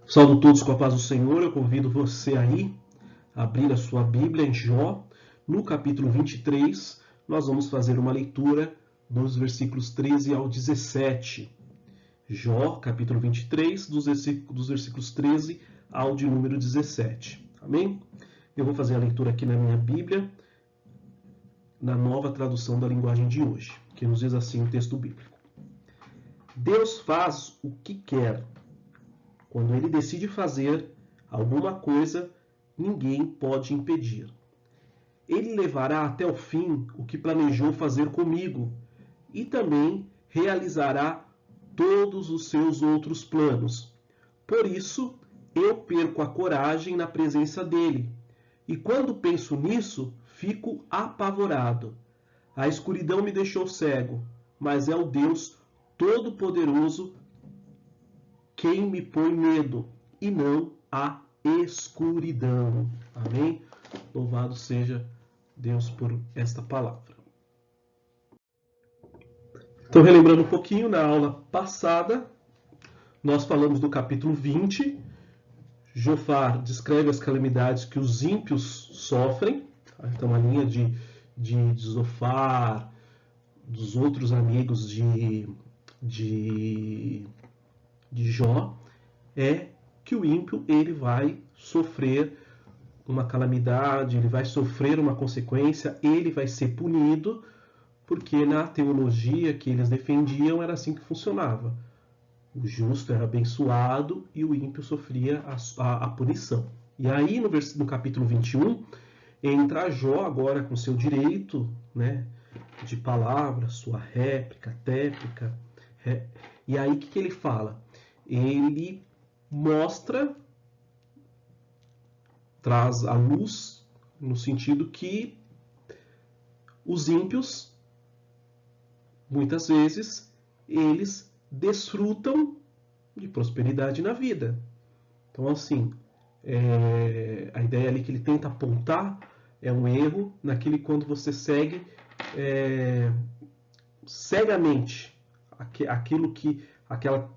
Saúdo todos com a paz do Senhor. Eu convido você aí a abrir a sua Bíblia em Jó. No capítulo 23, nós vamos fazer uma leitura dos versículos 13 ao 17. Jó, capítulo 23, dos versículos 13 ao de número 17. Amém? Eu vou fazer a leitura aqui na minha Bíblia, na nova tradução da linguagem de hoje, que nos diz assim o texto bíblico. Deus faz o que quer. Quando ele decide fazer alguma coisa, ninguém pode impedir. Ele levará até o fim o que planejou fazer comigo e também realizará todos os seus outros planos. Por isso, eu perco a coragem na presença dele. E quando penso nisso, fico apavorado. A escuridão me deixou cego, mas é o Deus Todo-Poderoso quem me põe medo, e não a escuridão. Amém? Louvado seja Deus por esta palavra. Então, relembrando um pouquinho, na aula passada, nós falamos do capítulo 20. Jofar descreve as calamidades que os ímpios sofrem. Então, a linha de Zofar, dos outros amigos de Jó, é que o ímpio ele vai sofrer uma calamidade, ele vai sofrer uma consequência, ele vai ser punido, porque na teologia que eles defendiam era assim que funcionava. O justo era abençoado e o ímpio sofria a punição. E aí no capítulo 21, entra Jó agora com seu direito, né, de palavra, sua réplica, téplica. E aí o que ele fala? Ele mostra, traz a luz, no sentido que os ímpios, muitas vezes, eles desfrutam de prosperidade na vida. Então, assim, a ideia ali que ele tenta apontar é um erro naquele quando você segue cegamente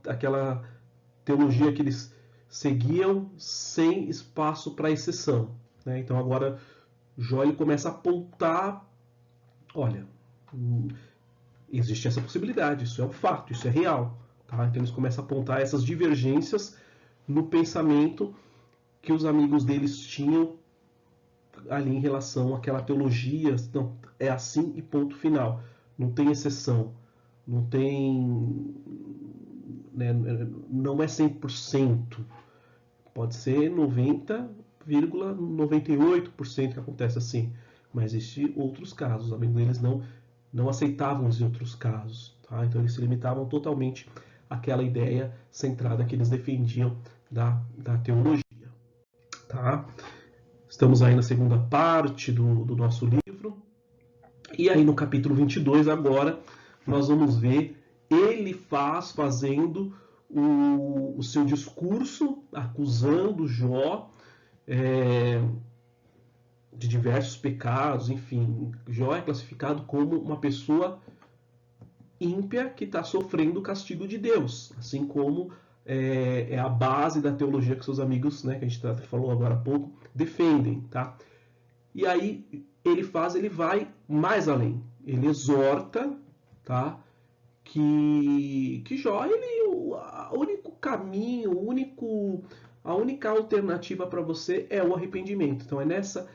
aquela teologia que eles seguiam sem espaço para exceção, né? Então agora Jó ele começa a apontar, olha, existe essa possibilidade, isso é um fato, isso é real, tá? Então eles começam a apontar essas divergências no pensamento que os amigos deles tinham ali em relação àquela teologia. Não, é assim e ponto final, não tem exceção, não tem, né, não é 100%, pode ser 90,98% que acontece assim, mas existem outros casos. Os amigos deles não aceitavam os outros casos, tá? Então eles se limitavam totalmente àquela ideia centrada que eles defendiam da teologia, tá? Estamos aí na segunda parte do nosso livro, e aí no capítulo 22 agora nós vamos ver ele fazendo o seu discurso, acusando Jó de diversos pecados. Enfim, Jó é classificado como uma pessoa ímpia que está sofrendo o castigo de Deus, assim como é a base da teologia que seus amigos, né, que a gente falou agora há pouco, defendem, tá? E aí ele vai mais além, ele exorta, tá? Que Jó, o único caminho, a única alternativa para você é o arrependimento. Então é nessa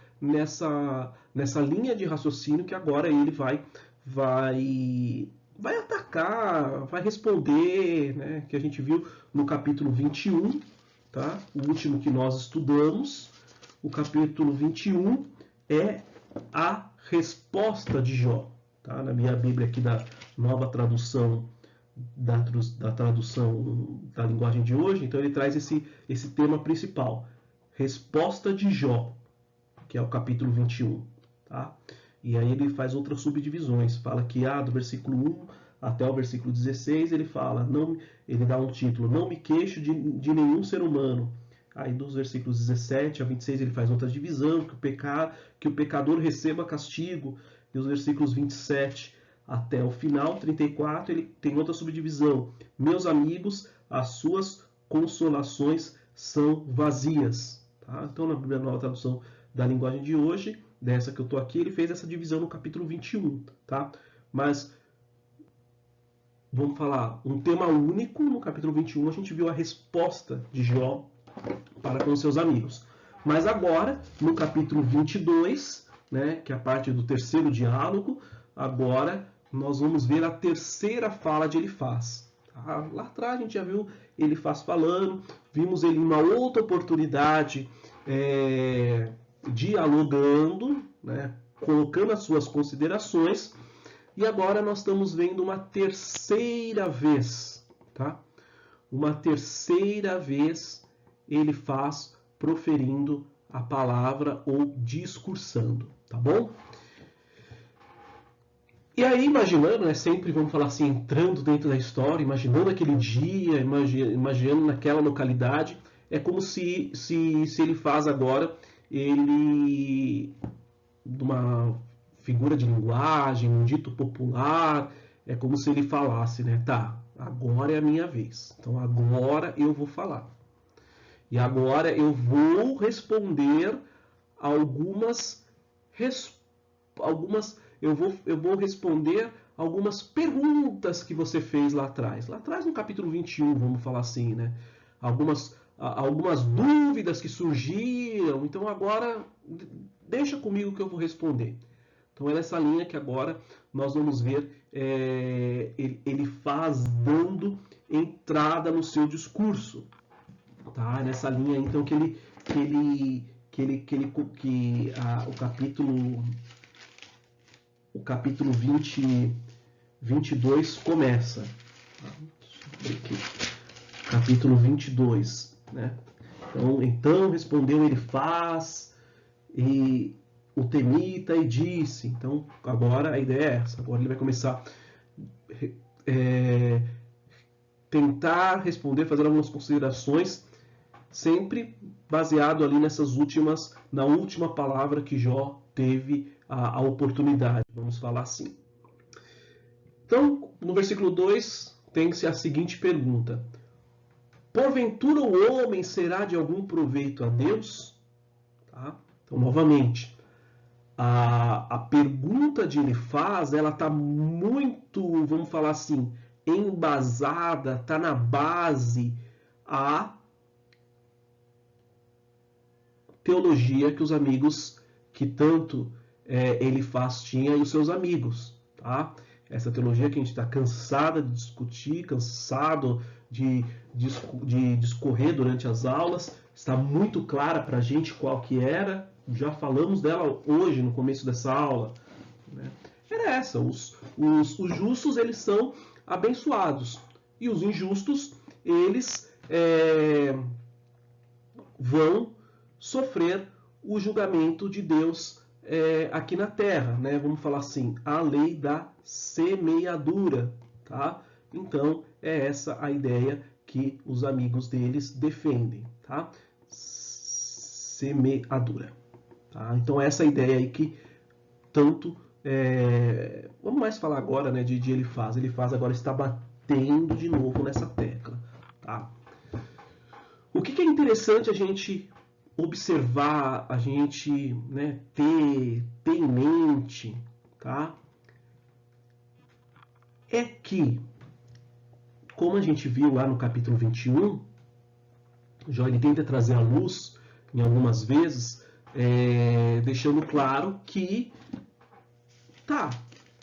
linha de raciocínio que agora ele vai atacar, vai responder, né, que a gente viu no capítulo 21, tá? O último que nós estudamos. O capítulo 21 é a resposta de Jó, tá? Na minha Bíblia aqui da nova tradução, da tradução da linguagem de hoje, então ele traz esse tema principal, resposta de Jó, que é o capítulo 21, tá? E aí ele faz outras subdivisões, fala que do versículo 1 até o versículo 16 ele fala, ele dá um título, não me queixo de nenhum ser humano. Aí dos versículos 17 a 26 ele faz outra divisão, que o pecador receba castigo. E os versículos 27 até o final, 34, ele tem outra subdivisão. Meus amigos, as suas consolações são vazias. Tá? Então, na Bíblia Nova Tradução da Linguagem de hoje, dessa que eu estou aqui, ele fez essa divisão no capítulo 21. Tá? Mas, vamos falar, um tema único, no capítulo 21 a gente viu a resposta de Jó para com seus amigos. Mas agora, no capítulo 22, né, que é a parte do terceiro diálogo, agora nós vamos ver a terceira fala de Elifaz. Tá? Lá atrás a gente já viu Elifaz falando, vimos ele em uma outra oportunidade dialogando, né, colocando as suas considerações, e agora nós estamos vendo uma terceira vez, tá? Uma terceira vez Elifaz proferindo a palavra ou discursando, tá bom? E aí, imaginando, né, sempre vamos falar assim, entrando dentro da história, imaginando aquele dia, imaginando naquela localidade, é como se Elifaz agora, ele, de uma figura de linguagem, um dito popular, é como se ele falasse, né, tá, agora é a minha vez, então agora eu vou falar. E agora eu vou responder eu vou responder algumas perguntas que você fez lá atrás. Lá atrás no capítulo 21, vamos falar assim, né? Algumas dúvidas que surgiram. Então agora deixa comigo que eu vou responder. Então é nessa linha que agora nós vamos ver Elifaz dando entrada no seu discurso. Tá? Nessa linha então que o capítulo 22 começa. Capítulo 22, né? Então respondeu Elifaz e o temita e disse. Então agora a ideia é essa. Agora ele vai começar tentar responder, fazer algumas considerações, sempre baseado ali na última palavra que Jó teve a oportunidade, vamos falar assim. Então, no versículo 2, tem-se a seguinte pergunta: porventura o homem será de algum proveito a Deus? Tá? Então, novamente, a pergunta de Elifaz, ela está muito, vamos falar assim, embasada, está na base a teologia que os amigos, que tanto Elifaz tinha e os seus amigos, tá? Essa teologia que a gente está cansado de discutir, cansado de discorrer durante as aulas, está muito clara para a gente qual que era, já falamos dela hoje no começo dessa aula, né? Era essa, os justos eles são abençoados e os injustos eles vão sofrer o julgamento de Deus aqui na Terra, né? Vamos falar assim, a lei da semeadura, tá? Então, é essa a ideia que os amigos deles defendem, tá? Semeadura, tá? Então, essa ideia aí que tanto... vamos mais falar agora, né, de Elifaz. Elifaz agora está batendo de novo nessa tecla, tá? O que é interessante a gente observar, a gente, né, ter em mente, tá? É que, como a gente viu lá no capítulo 21, Jó ele tenta trazer à luz, em algumas vezes, deixando claro que, tá,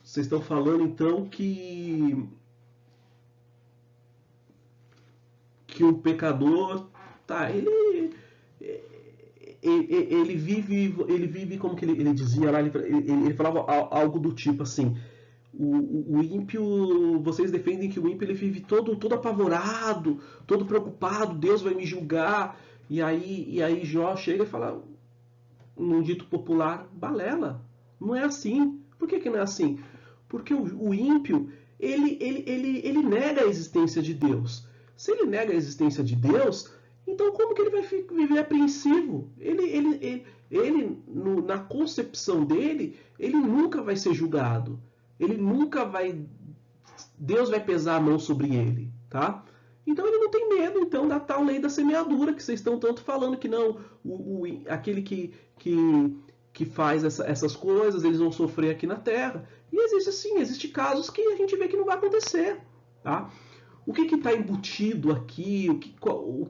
vocês estão falando então que o pecador, tá, ele vive como que ele dizia lá, ele falava algo do tipo assim, o ímpio, vocês defendem que o ímpio ele vive todo apavorado, todo preocupado, Deus vai me julgar, e aí Jó chega e fala, num dito popular, balela, não é assim. Por que não é assim? Porque o ímpio, ele nega a existência de Deus. Se ele nega a existência de Deus, então como que ele vai viver apreensivo? Na concepção dele, ele nunca vai ser julgado. Ele nunca vai... Deus vai pesar a mão sobre ele, tá? Então ele não tem medo então da tal lei da semeadura que vocês estão tanto falando que não, aquele que faz essas coisas, eles vão sofrer aqui na Terra. E existe sim, existe casos que a gente vê que não vai acontecer, tá? O que está embutido aqui, o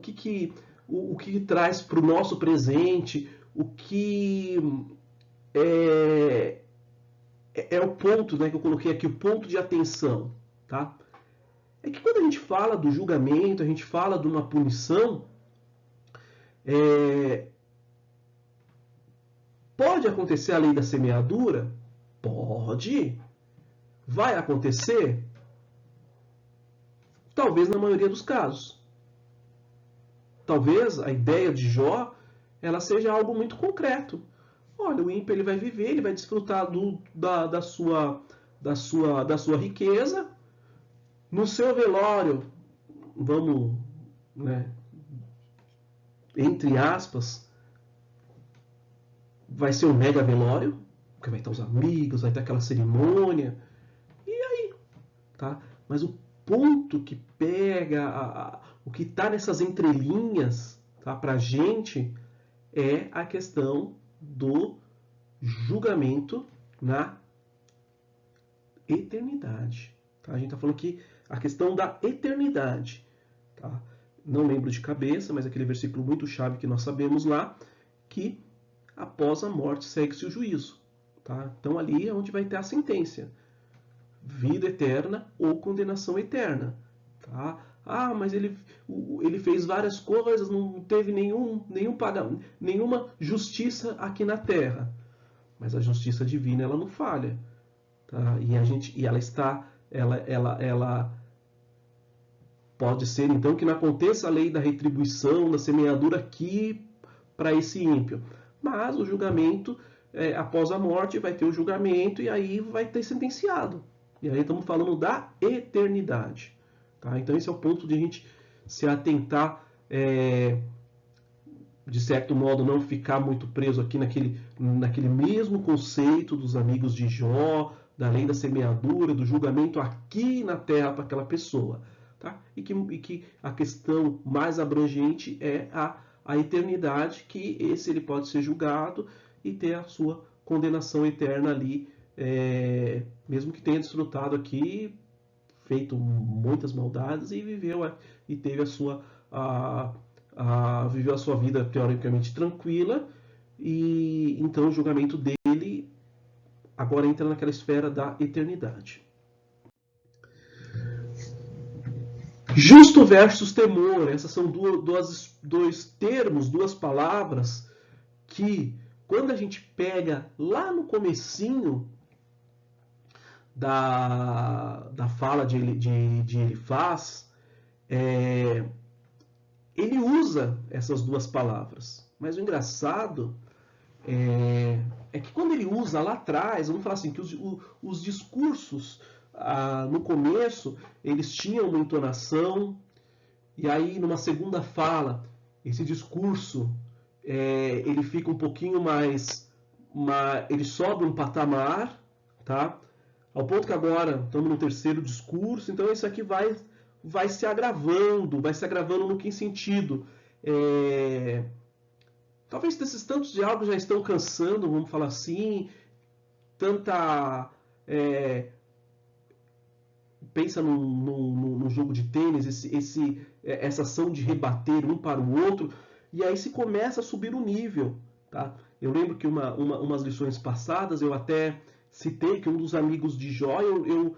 que traz para o nosso presente, o que é o ponto, né, que eu coloquei aqui, o ponto de atenção, tá? É que quando a gente fala do julgamento, a gente fala de uma punição, pode acontecer a lei da semeadura? Pode. Vai acontecer? Talvez na maioria dos casos. Talvez a ideia de Jó ela seja algo muito concreto. Olha, o ímpio ele vai viver, ele vai desfrutar da sua riqueza. No seu velório, vamos, né, entre aspas, vai ser um mega velório, porque vai estar os amigos, vai ter aquela cerimônia. E aí? Tá? Mas o ponto que pega, o que está nessas entrelinhas, tá, para a gente, é a questão do julgamento na eternidade. Tá? A gente está falando aqui a questão da eternidade. Tá? Não lembro de cabeça, mas aquele versículo muito chave que nós sabemos lá, que após a morte segue-se o juízo. Tá? Então ali é onde vai ter a sentença. Vida eterna ou condenação eterna. Tá? Ah, mas ele fez várias coisas, não teve nenhuma justiça aqui na terra. Mas a justiça divina ela não falha. Tá? E ela está, ela pode ser então que não aconteça a lei da retribuição, da semeadura aqui para esse ímpio. Mas o julgamento, após a morte, vai ter o julgamento e aí vai ter sentenciado. E aí estamos falando da eternidade. Tá? Então esse é o ponto de a gente se atentar, de certo modo, não ficar muito preso aqui naquele mesmo conceito dos amigos de Jó, da lei da semeadura, do julgamento aqui na terra para aquela pessoa. Tá? E que a questão mais abrangente é a eternidade, que esse ele pode ser julgado e ter a sua condenação eterna ali, mesmo que tenha desfrutado aqui, feito muitas maldades e teve viveu a sua vida teoricamente tranquila, e então o julgamento dele agora entra naquela esfera da eternidade. Justo versus temor, essas são dois termos, duas palavras que, quando a gente pega lá no comecinho da fala de Elifaz, ele usa essas duas palavras. Mas o engraçado é que quando ele usa lá atrás, vamos falar assim, que os discursos no começo, eles tinham uma entonação, e aí numa segunda fala, esse discurso, ele fica um pouquinho mais, ele sobe um patamar, tá? Ao ponto que agora estamos no terceiro discurso, então isso aqui vai se agravando no que sentido? Talvez esses tantos diálogos já estão cansando, vamos falar assim, tanta... pensa num jogo de tênis, essa ação de rebater um para o outro, e aí se começa a subir o nível. Tá? Eu lembro que umas lições passadas eu até citei que um dos amigos de Jó, eu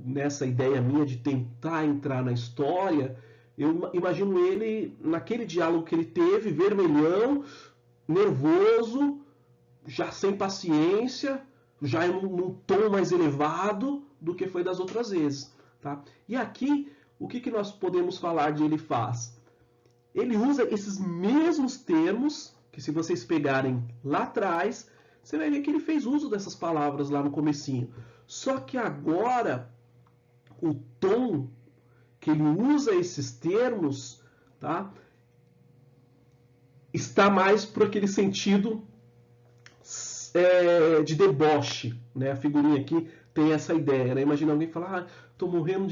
nessa ideia minha de tentar entrar na história, eu imagino ele, naquele diálogo que ele teve, vermelhão, nervoso, já sem paciência, já num tom mais elevado do que foi das outras vezes. Tá? E aqui, o que nós podemos falar de Elifaz? Ele usa esses mesmos termos, que se vocês pegarem lá atrás, você vai ver que ele fez uso dessas palavras lá no comecinho. Só que agora, o tom que ele usa esses termos, tá, está mais por aquele sentido de deboche. Né? A figurinha aqui tem essa ideia. Né? Imagina alguém falar, estou morrendo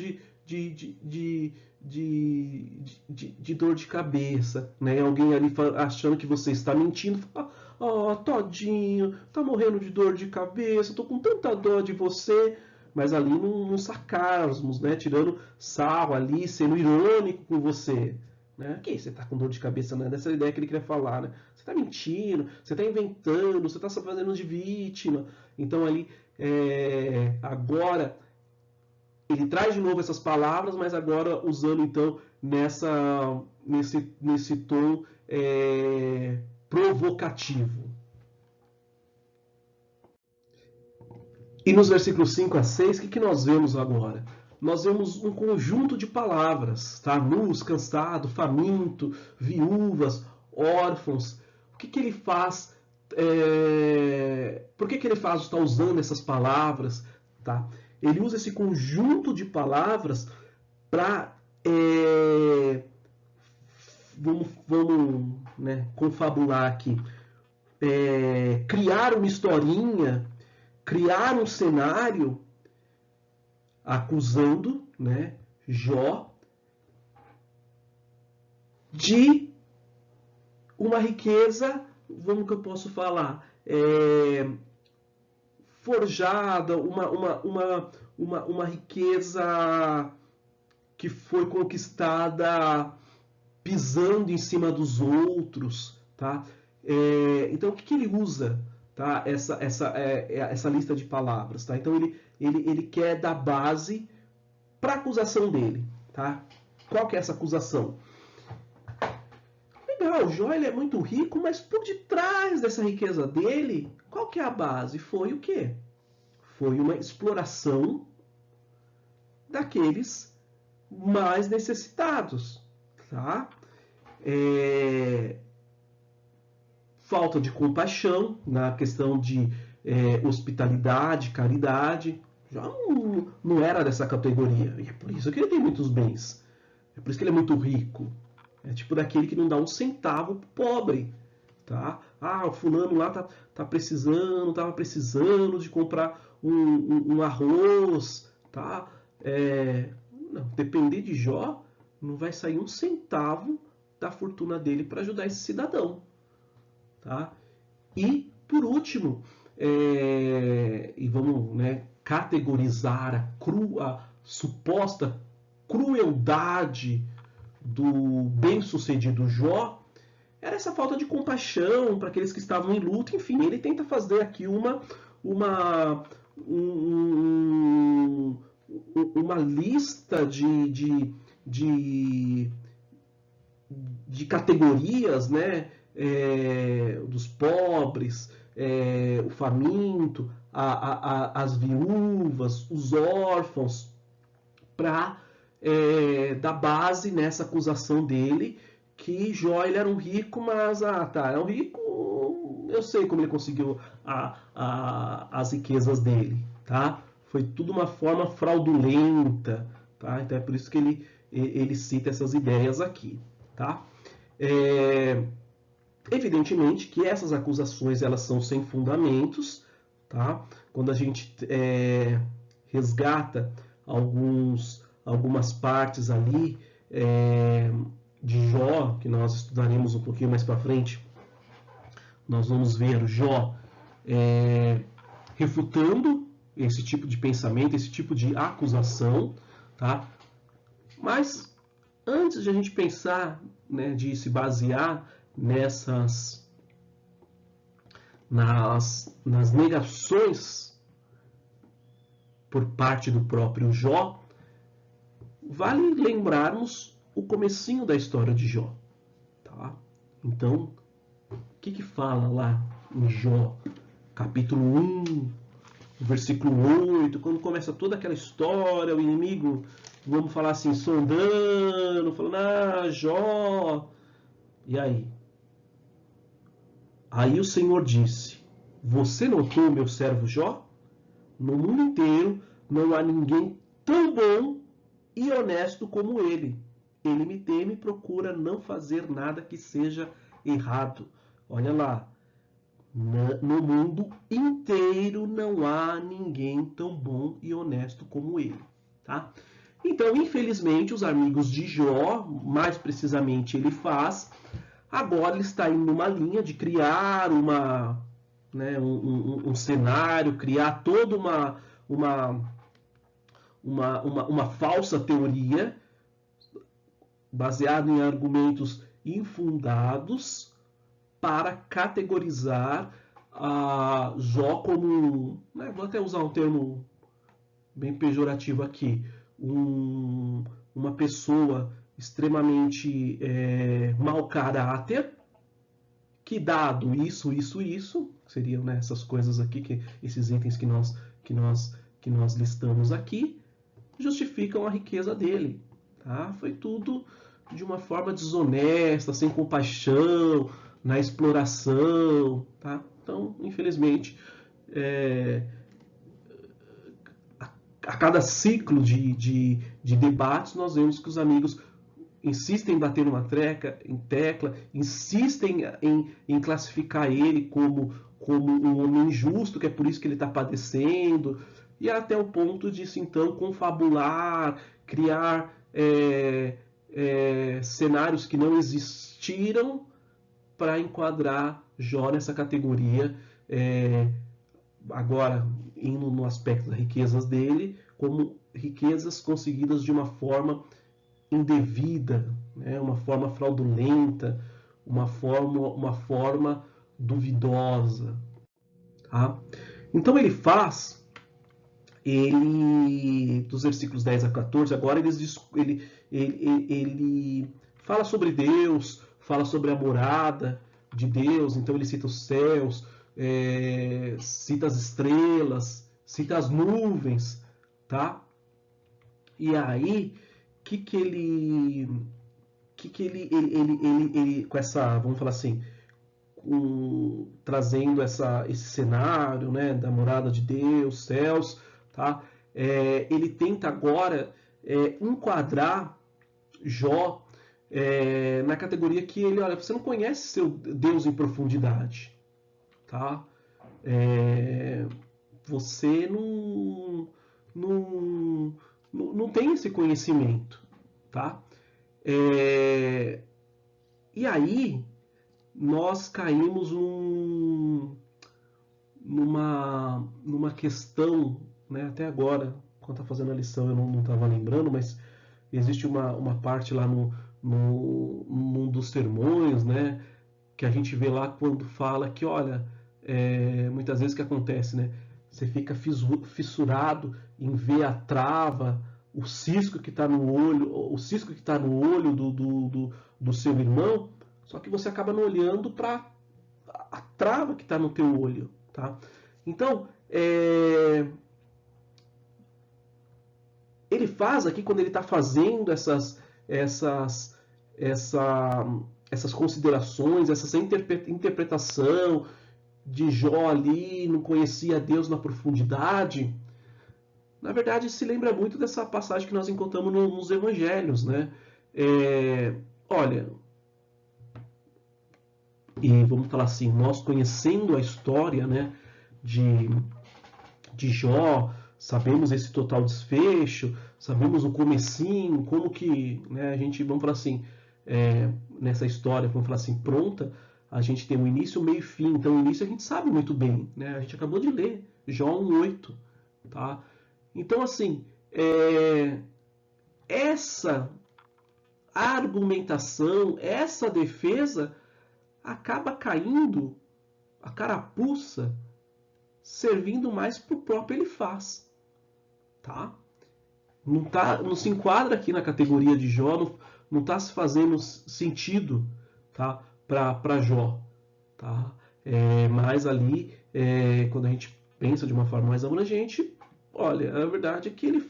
de de dor de cabeça, né? Alguém ali achando que você está mentindo, fala, ó, todinho, tá morrendo de dor de cabeça, tô com tanta dor de você, mas ali num sarcasmo, né? Tirando sarro ali, sendo irônico com você, né? Que você tá com dor de cabeça, né? Dessa ideia que ele queria falar, né? Você tá mentindo, você tá inventando, você tá só fazendo de vítima. Então ali, agora ele traz de novo essas palavras, mas agora usando então nesse tom provocativo. E nos versículos 5 a 6, o que nós vemos agora? Nós vemos um conjunto de palavras, tá? Nus, cansado, faminto, viúvas, órfãos. O que ele faz? Por que ele faz estar usando essas palavras? Tá? Ele usa esse conjunto de palavras para vamos né, confabular aqui, criar uma historinha, criar um cenário acusando, né, Jó de uma riqueza, vamos que eu posso falar, forjada, uma riqueza que foi conquistada pisando em cima dos outros, tá? Então, o que ele usa, tá? Essa lista de palavras, tá? Então, ele quer dar base para a acusação dele, tá? Qual que é essa acusação? Legal, o Jó ele é muito rico, mas por detrás dessa riqueza dele, qual que é a base? Foi o quê? Foi uma exploração daqueles mais necessitados, tá? Falta de compaixão na questão de hospitalidade, caridade, já não era dessa categoria. E é por isso que ele tem muitos bens. É por isso que ele é muito rico. É tipo daquele que não dá um centavo pro pobre. Tá? Ah, o fulano lá tava precisando de comprar um arroz. Tá? Não, depender de Jó, não vai sair um centavo da fortuna dele para ajudar esse cidadão. Tá? E, por último, e vamos, né, categorizar a suposta crueldade do bem-sucedido Jó, era essa falta de compaixão para aqueles que estavam em luto. Enfim, ele tenta fazer aqui uma lista de categorias, né? Dos pobres, o faminto, as viúvas, os órfãos, para dar base nessa acusação dele que Jó ele era um rico, mas era um rico, eu sei como ele conseguiu as riquezas dele, tá? Foi tudo uma forma fraudulenta, tá? Então é por isso que ele cita essas ideias aqui, tá? Evidentemente que essas acusações elas são sem fundamentos, tá? Quando a gente resgata algumas partes ali de Jó, que nós estudaremos um pouquinho mais para frente, nós vamos ver Jó refutando esse tipo de pensamento, esse tipo de acusação, tá? Mas antes de a gente pensar, né, de se basear nas negações por parte do próprio Jó, vale lembrarmos o comecinho da história de Jó, tá? Então, o que fala lá em Jó, capítulo 1, versículo 8, quando começa toda aquela história, o inimigo, vamos falar assim, sondando, falando, Jó, e aí? Aí o Senhor disse, você notou meu servo Jó? No mundo inteiro não há ninguém tão bom e honesto como ele. Ele me teme e procura não fazer nada que seja errado. Olha lá, no mundo inteiro não há ninguém tão bom e honesto como ele. Tá? Então, infelizmente, os amigos de Jó, mais precisamente Elifaz, agora ele está indo numa linha de criar um cenário, criar toda uma falsa teoria baseada em argumentos infundados para categorizar a Jó como, né, vou até usar um termo bem pejorativo aqui, uma pessoa extremamente mau caráter, que dado isso, seriam, né, essas coisas aqui, esses itens que nós listamos aqui, justificam a riqueza dele. Tá? Foi tudo de uma forma desonesta, sem compaixão, na exploração. Tá? Então, infelizmente, a cada ciclo de debates, nós vemos que os amigos insistem em bater numa tecla, insistem em classificar ele como um homem injusto, que é por isso que ele está padecendo, e até o ponto de se então confabular, criar cenários que não existiram para enquadrar Jó nessa categoria, agora indo no aspecto das riquezas dele, como riquezas conseguidas de uma forma indevida, né? Uma forma fraudulenta, uma forma duvidosa. Tá? Então ele dos versículos 10 a 14, agora ele fala sobre Deus, fala sobre a morada de Deus, então ele cita os céus, cita as estrelas, cita as nuvens, tá? E aí, que ele com essa, vamos falar assim, trazendo esse cenário, né, da morada de Deus, céus, tá? Ele tenta agora enquadrar Jó na categoria que ele, olha, você não conhece seu Deus em profundidade, tá? Você não tem esse conhecimento, tá? E aí nós caímos numa questão, né? Até agora, quando tá fazendo a lição, eu não estava lembrando, mas existe uma parte lá num dos sermões, né? Que a gente vê lá quando fala que, olha, muitas vezes o que acontece, né? Você fica fissurado em ver a trava, o cisco que está no olho do seu irmão, só que você acaba não olhando para a trava que está no teu olho, tá? Então, ele faz aqui, quando ele está fazendo essas considerações, essa interpretação de Jó ali, não conhecia Deus na profundidade, na verdade se lembra muito dessa passagem que nós encontramos nos evangelhos, né? Olha, e vamos falar assim, nós conhecendo a história, né, de Jó, sabemos esse total desfecho, sabemos o comecinho, como que, né, a gente, vamos falar assim, nessa história, vamos falar assim, pronta, a gente tem um início, meio e fim. Então o início a gente sabe muito bem, né? A gente acabou de ler, Jó 1:8, tá? Então assim, essa argumentação, essa defesa acaba caindo, a carapuça, servindo mais para o próprio Elifaz, tá? Não se enquadra aqui na categoria de Jó, não está se fazendo sentido, tá? Para Jó, tá? Mas ali, quando a gente pensa de uma forma mais abrangente, olha, a verdade é que ele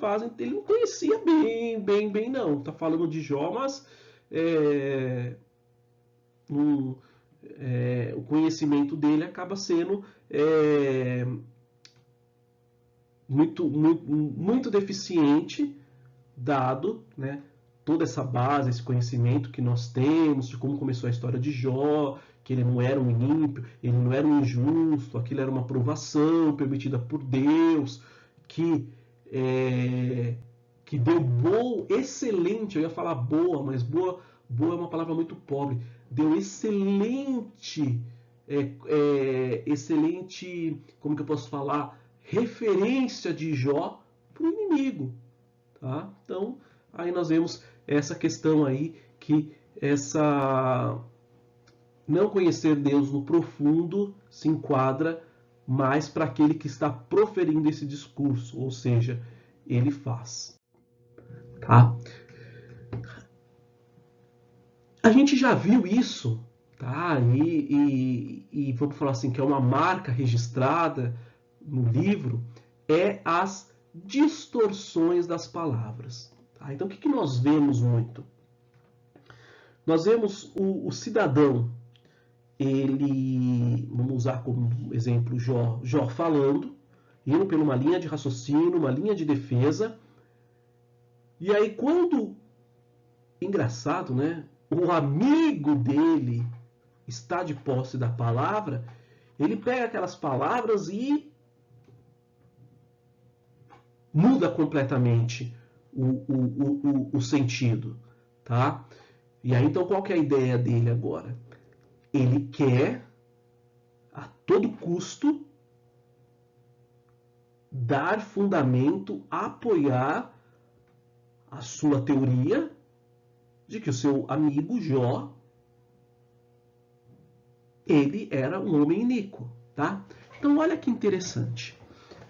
não conhecia bem não. Tá falando de Jó, mas o conhecimento dele acaba sendo muito deficiente, dado, né, toda essa base, esse conhecimento que nós temos de como começou a história de Jó, que ele não era um ímpio, ele não era um injusto, aquilo era uma provação permitida por Deus, que que deu excelente, eu ia falar boa, mas boa é uma palavra muito pobre, deu excelente, como que eu posso falar, referência de Jó para o inimigo. Tá? Então, aí nós vemos essa questão aí, que não conhecer Deus no profundo se enquadra mais para aquele que está proferindo esse discurso, ou seja, ele faz. Tá? A gente já viu isso, tá? E vamos falar assim, que é uma marca registrada no livro, as distorções das palavras. Tá? Então, o que nós vemos muito? Nós vemos o cidadão, vamos usar como exemplo Jó falando, indo por uma linha de raciocínio, uma linha de defesa, e aí engraçado, né? O amigo dele está de posse da palavra, ele pega aquelas palavras e muda completamente o sentido, tá? E aí, então, qual que é a ideia dele agora? Ele quer, a todo custo, dar fundamento, apoiar a sua teoria de que o seu amigo Jó, ele era um homem iníquo, tá? Então, olha que interessante.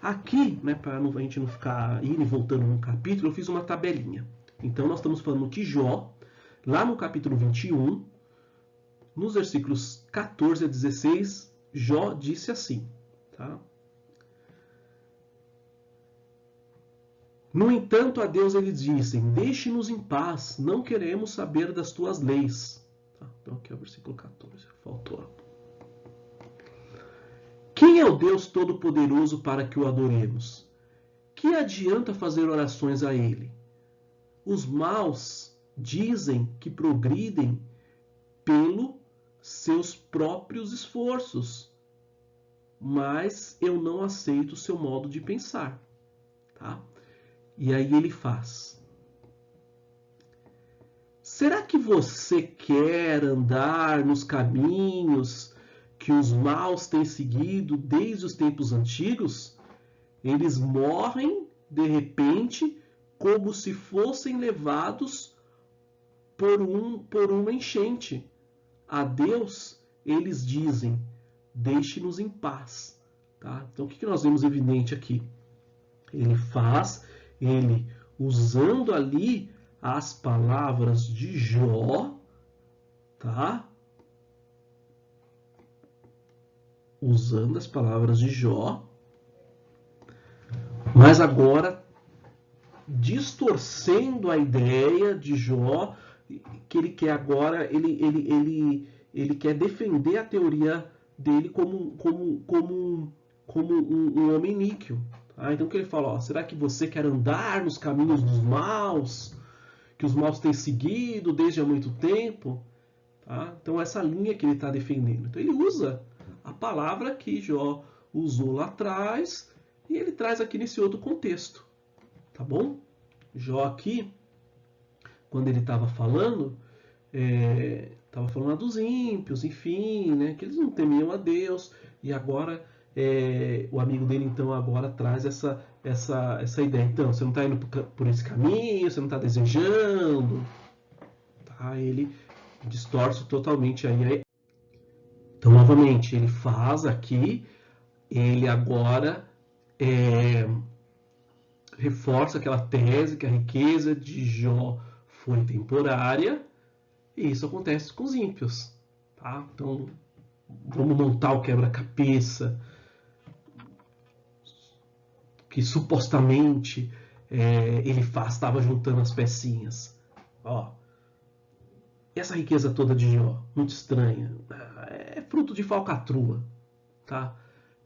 Aqui, né, para a gente não ficar indo e voltando no capítulo, eu fiz uma tabelinha. Então, nós estamos falando que Jó, lá no capítulo 21, nos versículos 14 a 16, Jó disse assim, tá? No entanto, a Deus eles dizem, deixe-nos em paz, não queremos saber das tuas leis. Tá? Então, aqui é o versículo 14, faltou. Quem é o Deus Todo-Poderoso para que o adoremos? Que adianta fazer orações a Ele? Os maus dizem que progridem pelos seus próprios esforços, mas eu não aceito o seu modo de pensar. Tá? E aí ele faz. Será que você quer andar nos caminhos que os maus têm seguido desde os tempos antigos? Eles morrem de repente como se fossem levados por uma enchente. A Deus eles dizem, deixe-nos em paz. Tá? Então o que nós vemos evidente aqui? Ele usando ali as palavras de Jó, tá? Usando as palavras de Jó, mas agora distorcendo a ideia de Jó, que ele quer agora, ele quer defender a teoria dele como um homem níquel. Tá? Então o que ele fala? Ó, será que você quer andar nos caminhos dos maus, que os maus têm seguido desde há muito tempo? Tá? Então essa linha que ele está defendendo. Então ele usa a palavra que Jó usou lá atrás e ele traz aqui nesse outro contexto. Tá bom? Jó aqui, quando ele estava falando lá dos ímpios, enfim, né, que eles não temiam a Deus, e agora o amigo dele então agora traz essa ideia. Então, você não está indo por esse caminho, você não está desejando, tá? Ele distorce totalmente aí. Então, novamente, ele faz aqui, ele agora reforça aquela tese que a riqueza de Jó foi temporária, e isso acontece com os ímpios. Tá? Então, vamos montar o quebra-cabeça que supostamente ele estava juntando as pecinhas. Ó, essa riqueza toda de Jó, muito estranha, é fruto de falcatrua. Tá?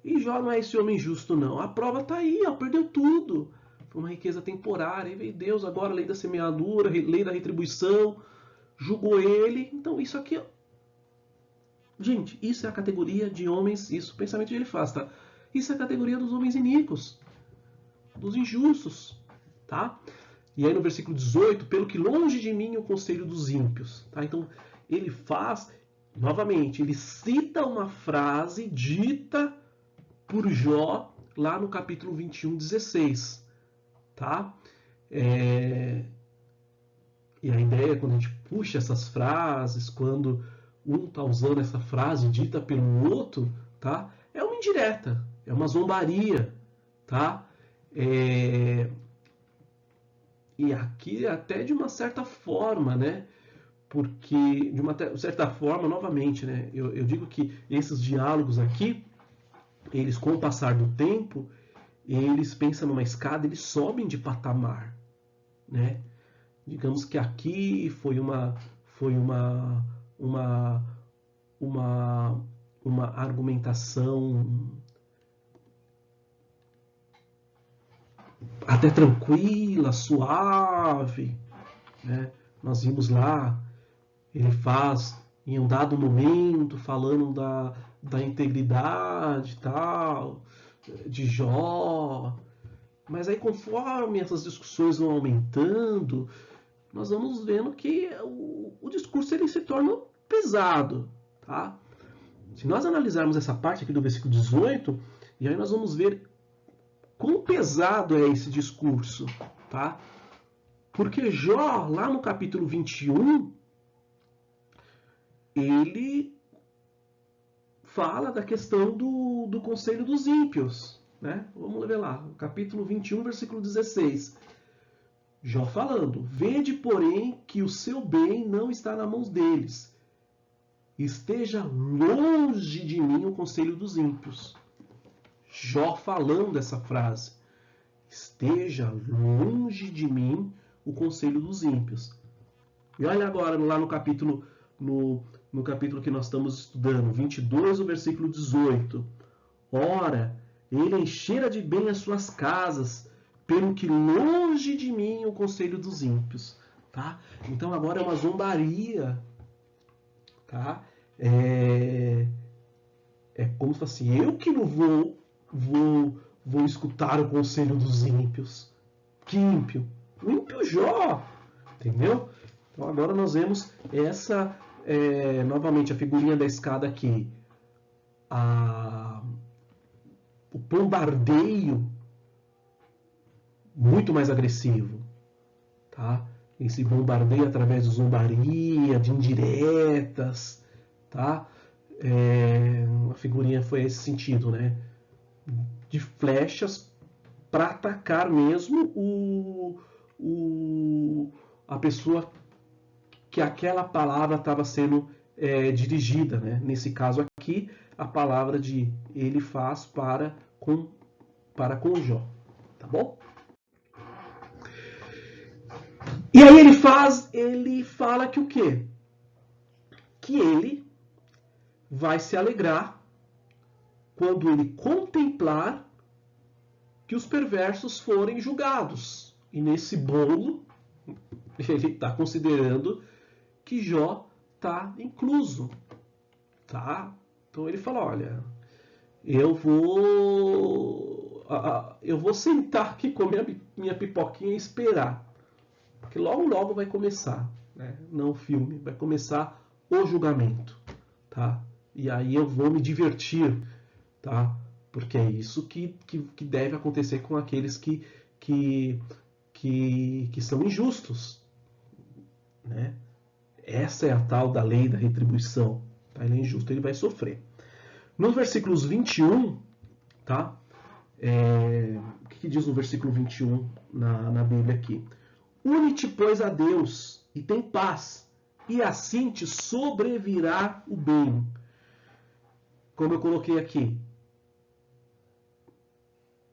E Jó não é esse homem justo, não. A prova está aí, ó, perdeu tudo. Foi uma riqueza temporária. E veio Deus agora, lei da semeadura, lei da retribuição, julgou ele. Então isso aqui, ó, gente, isso é a categoria de homens, isso, o pensamento que ele faz, tá? Isso é a categoria dos homens iníquos, dos injustos, tá? E aí no versículo 18, pelo que longe de mim o conselho dos ímpios. Tá? Então ele faz, novamente, ele cita uma frase dita por Jó lá no capítulo 21, 16. Tá? E a ideia, quando a gente puxa essas frases, quando um está usando essa frase dita pelo outro, tá? É uma indireta, é uma zombaria, tá? E aqui até de uma certa forma, né? Porque, de uma certa forma, novamente, né? Eu digo que esses diálogos aqui, eles, com o passar do tempo, eles pensam numa escada, eles sobem de patamar, né? Digamos que aqui foi uma argumentação até tranquila, suave, né? Nós vimos lá, ele faz em um dado momento falando da integridade tal, de Jó, mas aí conforme essas discussões vão aumentando, nós vamos vendo que o discurso ele se torna pesado, tá? Se nós analisarmos essa parte aqui do versículo 18, e aí nós vamos ver quão pesado é esse discurso, tá? Porque Jó, lá no capítulo 21, ele fala da questão do conselho dos ímpios, né? Vamos ver lá, capítulo 21, versículo 16. Jó falando: vede, porém, que o seu bem não está nas mãos deles. Esteja longe de mim o conselho dos ímpios. Jó falando essa frase. Esteja longe de mim o conselho dos ímpios. E olha agora lá no capítulo que nós estamos estudando, 22, o versículo 18. Ora, ele enchera de bem as suas casas, pelo que longe de mim o conselho dos ímpios. Tá? Então agora é uma zombaria. Tá? É como se fosse eu que não vou escutar o conselho dos ímpios. Que ímpio? O ímpio Jó. Entendeu? Então agora nós vemos essa, novamente, a figurinha da escada aqui. O bombardeio muito mais agressivo. Tá? Esse bombardeio através de zombaria, de indiretas. Tá? A figurinha foi esse sentido, né? De flechas para atacar mesmo a pessoa que aquela palavra estava sendo dirigida, né? Nesse caso aqui, a palavra de ele faz para com Jó, tá bom? E aí ele fala que o quê? Que ele vai se alegrar quando ele contemplar que os perversos forem julgados. E nesse bolo, ele está considerando que Jó está incluso. Tá? Então ele fala, olha, eu vou sentar aqui com minha pipoquinha e esperar. Porque logo, logo vai começar. Né? Não o filme, vai começar o julgamento. Tá? E aí eu vou me divertir. Tá? Porque é isso que deve acontecer com aqueles que são injustos. Né? Essa é a tal da lei da retribuição. Tá? Ele é injusto, ele vai sofrer. Nos versículos 21, tá? O que diz no versículo 21 na Bíblia aqui? Une-te, pois, a Deus e tem paz, e assim te sobrevirá o bem. Como eu coloquei aqui.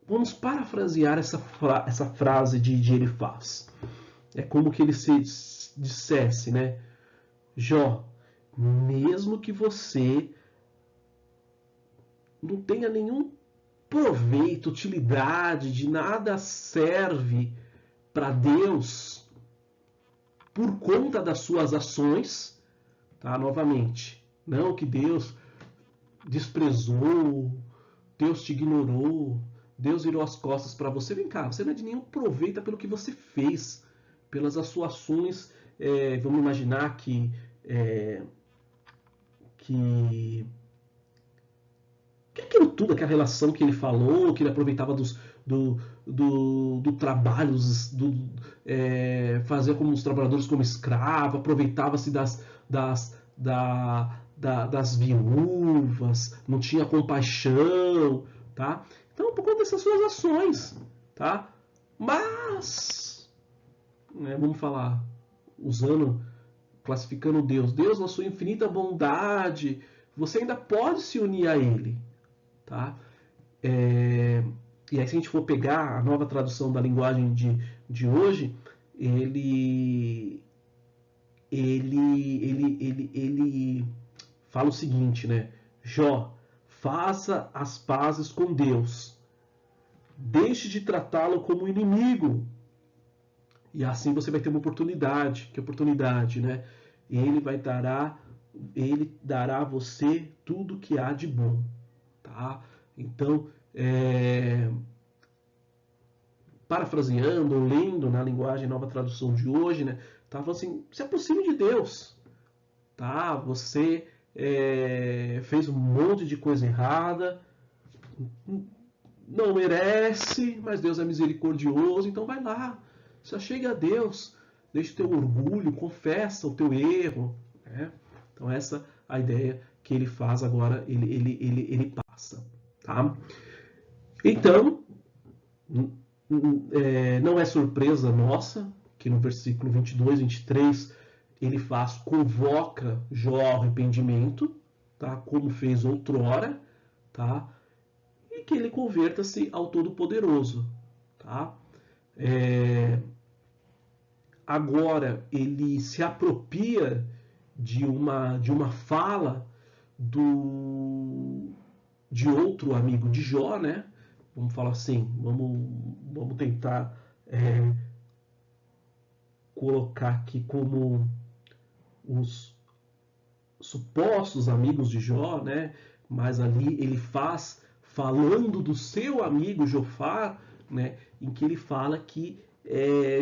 Vamos parafrasear essa frase de Elifaz. É como que ele se dissesse, né? Jó, mesmo que você não tenha nenhum proveito, utilidade, de nada serve para Deus por conta das suas ações, tá? Novamente, não que Deus desprezou, Deus te ignorou, Deus virou as costas para você. Vem cá, você não é de nenhum proveito pelo que você fez. pelas açoações, vamos imaginar que aquilo tudo, aquela relação que ele falou, que ele aproveitava do trabalho, fazia como os trabalhadores como escravo, aproveitava-se das viúvas, não tinha compaixão, tá? Então, por conta dessas suas ações, tá? Mas, vamos falar, classificando Deus na sua infinita bondade, você ainda pode se unir a Ele, tá? E aí, se a gente for pegar a nova tradução da linguagem de hoje, ele fala o seguinte, né? Jó, faça as pazes com Deus. Deixe de tratá-lo como inimigo. E assim você vai ter uma oportunidade. Que oportunidade, né? Ele dará a você tudo que há de bom, tá? Então, parafraseando, lendo na linguagem nova tradução de hoje, né? Tá falando assim, se aproxime de Deus, tá? Você fez um monte de coisa errada, não merece, mas Deus é misericordioso, então vai lá, se achegue a Deus, deixa o teu orgulho, confessa o teu erro, né? Então essa é a ideia que ele faz agora, ele passa, tá? Então, não é surpresa nossa que no versículo 22, 23, ele convoca Jó ao arrependimento, tá? Como fez outrora, tá? E que ele converta-se ao Todo-Poderoso, tá? Agora ele se apropria de uma fala de outro amigo de Jó, né? Vamos falar assim, vamos tentar colocar aqui como os supostos amigos de Jó, né? Mas ali ele faz falando do seu amigo Jofar, né? Em que ele fala que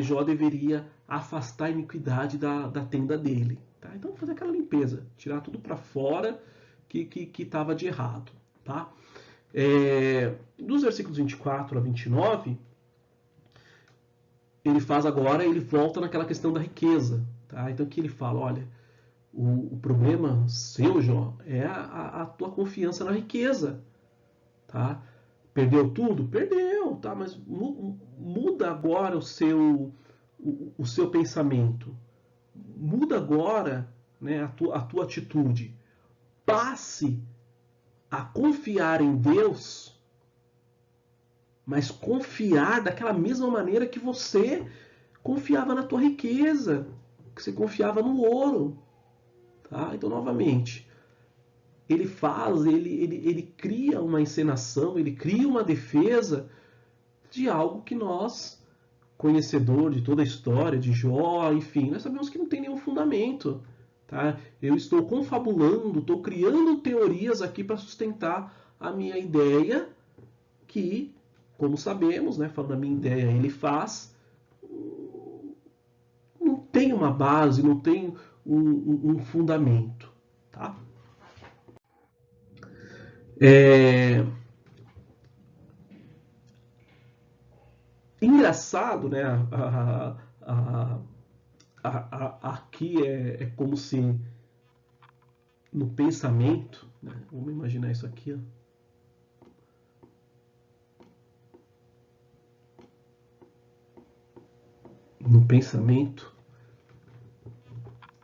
Jó deveria afastar a iniquidade da tenda dele, tá? Então fazer aquela limpeza, tirar tudo para fora que estava de errado, tá? Dos versículos 24 a 29, ele volta naquela questão da riqueza, tá? Então que ele fala, olha, o problema seu, Jó, é a tua confiança na riqueza, tá? Perdeu tudo? Perdeu, tá? Mas muda agora o seu pensamento, muda agora, né, a tua atitude, passe a confiar em Deus, mas confiar daquela mesma maneira que você confiava na tua riqueza, que você confiava no ouro, tá? Então, novamente, ele cria uma encenação, ele cria uma defesa de algo que nós, conhecedor de toda a história de Jó, enfim, nós sabemos que não tem nenhum fundamento, tá? Eu estou confabulando, estou criando teorias aqui para sustentar a minha ideia que, como sabemos, né, falando a minha ideia, ele faz, não tem uma base, não tem um fundamento, tá? Engraçado, né? Aqui é como se no pensamento, né? Vamos imaginar isso aqui, ó. No pensamento,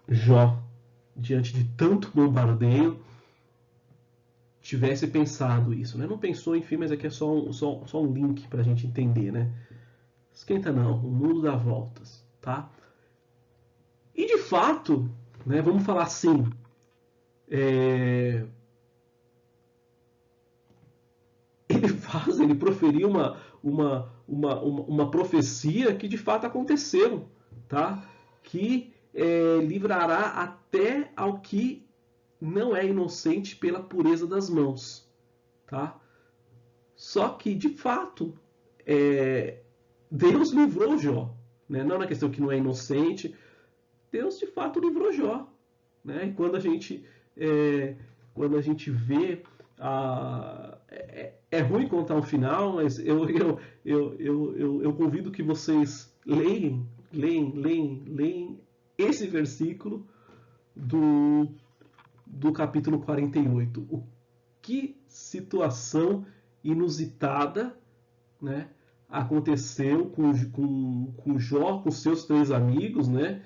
Jó, diante de tanto bombardeio, tivesse pensado isso, né? Não pensou, enfim, mas aqui é só um link para a gente entender, né? Esquenta não, o mundo dá voltas, tá? E de fato, né, vamos falar assim, ele proferiu uma profecia que de fato aconteceu, tá? Que livrará até ao que não é inocente pela pureza das mãos, tá? Só que de fato Deus livrou Jó, né? Não na questão que não é inocente. Deus de fato livrou Jó, né? E quando a gente vê é ruim contar o final, mas eu convido que vocês leem esse versículo do capítulo 48. Que situação inusitada, né, aconteceu com Jó, com seus 3 amigos, né,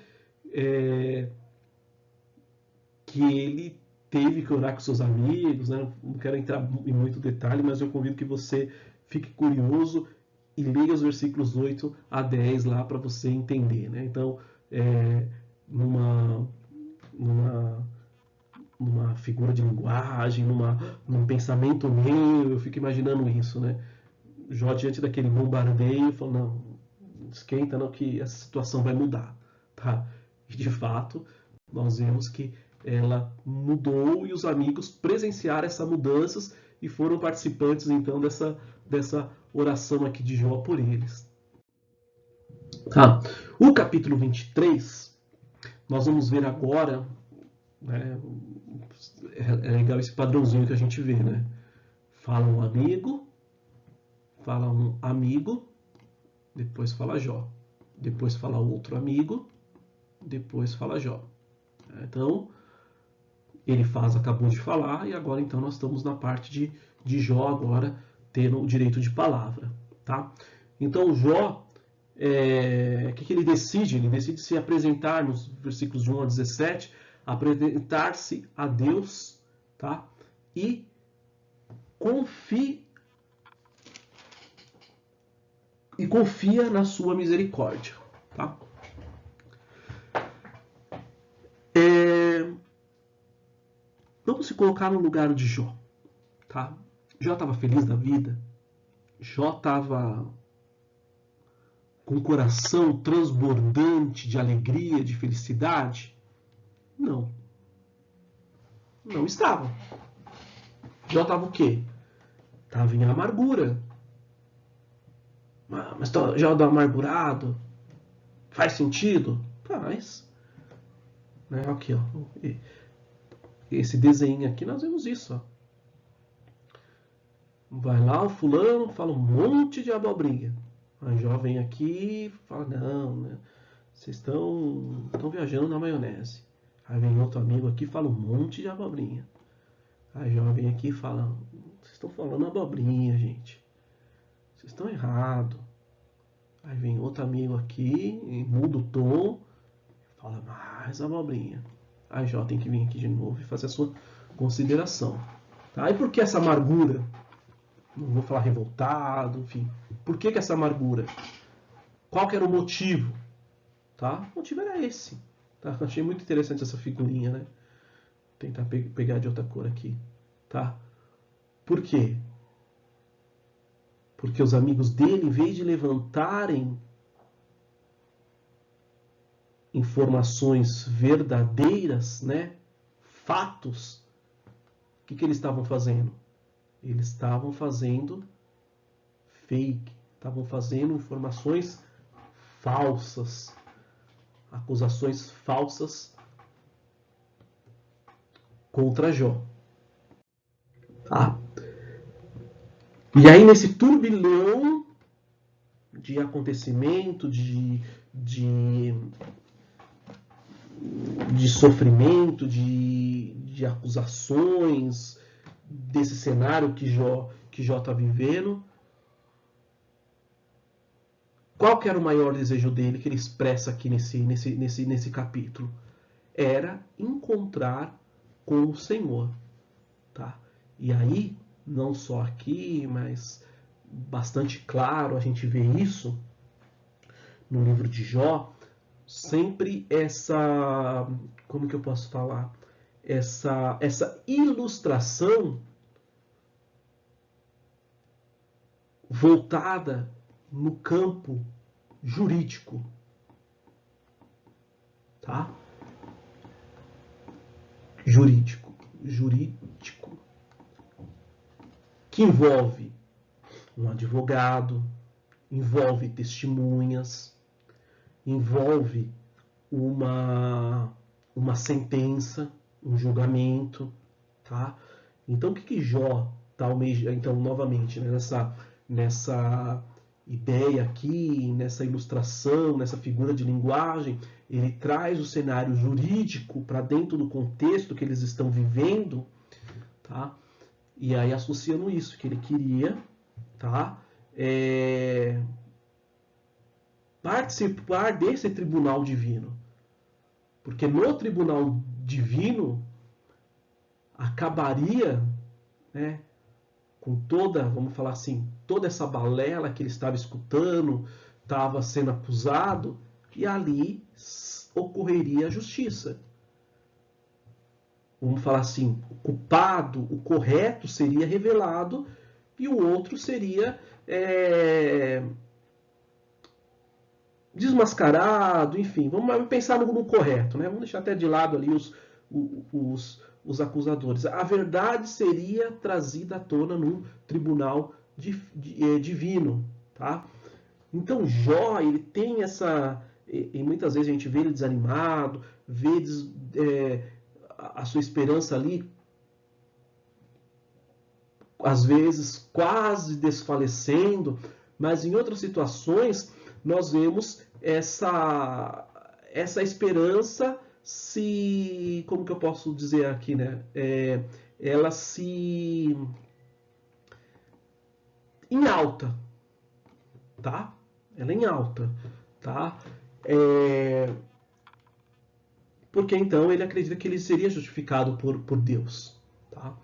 que ele teve que orar com seus amigos, né? Não quero entrar em muito detalhe, mas eu convido que você fique curioso e leia os versículos 8 a 10 lá para você entender, né? Então, numa figura de linguagem, num pensamento meu, eu fico imaginando isso, né? Jó, diante daquele bombardeio, falou, não, esquenta não, que essa situação vai mudar, tá? E de fato, nós vemos que ela mudou e os amigos presenciaram essas mudanças e foram participantes, então, dessa oração aqui de Jó por eles. Tá? O capítulo 23, nós vamos ver agora, né, é legal esse padrãozinho que a gente vê, né? Fala um amigo, depois fala Jó. Depois fala outro amigo, depois fala Jó. Então, ele acabou de falar, e agora então nós estamos na parte de Jó agora tendo o direito de palavra. Tá? Então, Jó, o que ele decide? Ele decide se apresentar nos versículos de 1 a 17, apresentar-se a Deus, tá? E confia na sua misericórdia. Tá? Vamos se colocar no lugar de Jó. Tá? Jó estava feliz da vida? Jó estava com o coração transbordante de alegria, de felicidade? Não. Não estava. Jó estava o quê? Estava em amargura. Mas Jó do amargurado faz sentido? Faz. Né? Aqui, ó. Esse desenho aqui, nós vemos isso. Ó. Vai lá o fulano, fala um monte de abobrinha. A Jó vem aqui e fala, não, né? Vocês estão viajando na maionese. Aí vem outro amigo aqui e fala um monte de abobrinha. Aí Jó vem aqui e fala, vocês estão falando abobrinha, gente. Vocês estão errados. Aí vem outro amigo aqui e muda o tom e fala mais abobrinha. Aí Jó tem que vir aqui de novo e fazer a sua consideração. Tá? E por que essa amargura? Não vou falar revoltado, enfim. Por que essa amargura? Qual que era o motivo? Tá? O motivo era esse. Tá? Achei muito interessante essa figurinha, né? Vou tentar pegar de outra cor aqui. Tá? Por quê? Porque os amigos dele, em vez de levantarem informações verdadeiras, né? Fatos, o que eles estavam fazendo? Eles estavam fazendo fake, estavam fazendo informações falsas, acusações falsas contra Jó. Tá? E aí, nesse turbilhão de acontecimento, de sofrimento, de acusações, desse cenário que Jó está vivendo, qual que era o maior desejo dele, que ele expressa aqui nesse capítulo? Era encontrar com o Senhor. Tá? E aí, não só aqui, mas bastante claro, a gente vê isso no livro de Jó, sempre essa, como que eu posso falar? Essa ilustração voltada no campo jurídico, tá? Jurídico, que envolve um advogado, envolve testemunhas, envolve uma sentença, um julgamento, tá? Então, o que Jó está almejando? Então, novamente, né, nessa ideia aqui, nessa ilustração, nessa figura de linguagem, ele traz o cenário jurídico para dentro do contexto que eles estão vivendo, tá? E aí associando isso, que ele queria, tá? Participar desse tribunal divino. Porque no tribunal divino acabaria, né, com toda, vamos falar assim, toda essa balela que ele estava escutando, estava sendo acusado, e ali ocorreria a justiça. Vamos falar assim, o culpado, o correto seria revelado e o outro seria desmascarado, enfim, vamos pensar no correto, né? Vamos deixar até de lado ali os acusadores. A verdade seria trazida à tona num tribunal divino, tá? Então Jó, ele tem essa, e muitas vezes a gente vê ele desanimado, vê a sua esperança ali, às vezes quase desfalecendo, mas em outras situações nós vemos essa esperança como que eu posso dizer aqui, né? Ela se em alta, tá? Ela é em alta, tá? Porque então ele acredita que ele seria justificado por Deus, tá?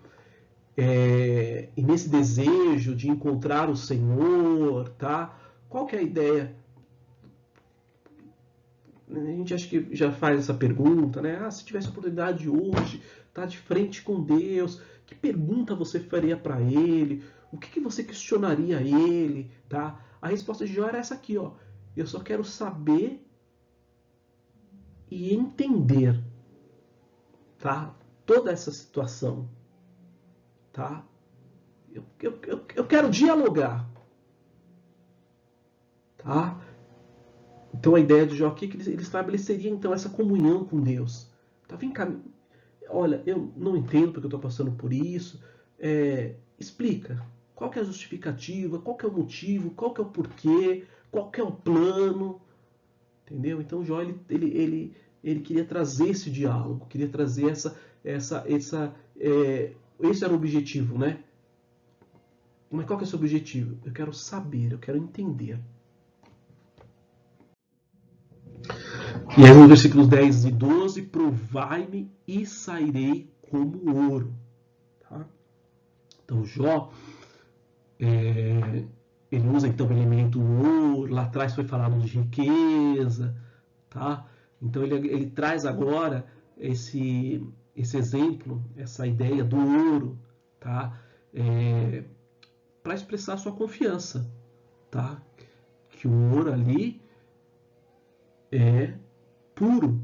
E nesse desejo de encontrar o Senhor, tá? Qual que é a ideia? A gente acha que já faz essa pergunta, né? Se tivesse oportunidade hoje, tá de frente com Deus, que pergunta você faria para Ele? O que você questionaria a Ele, tá? A resposta de Jó era essa aqui, ó. Eu só quero saber e entender, tá? Toda essa situação, tá? Eu quero dialogar, tá? Então a ideia de Jó aqui é que ele estabeleceria então essa comunhão com Deus. Tá, vem cá, olha, eu não entendo porque eu estou passando por isso. Explica. Qual que é a justificativa? Qual que é o motivo? Qual que é o porquê? Qual que é o plano? Entendeu? Então Jó ele queria trazer esse diálogo, queria trazer esse era o objetivo, né? Mas qual que é o seu objetivo? Eu quero saber, eu quero entender. E aí nos versículos 10 e 12, provai-me e sairei como ouro. Tá? Então Jó, ele usa então o elemento ouro, lá atrás foi falado de riqueza, tá? Então ele traz agora esse exemplo, essa ideia do ouro, tá? Para expressar sua confiança, tá? Que o ouro ali é puro,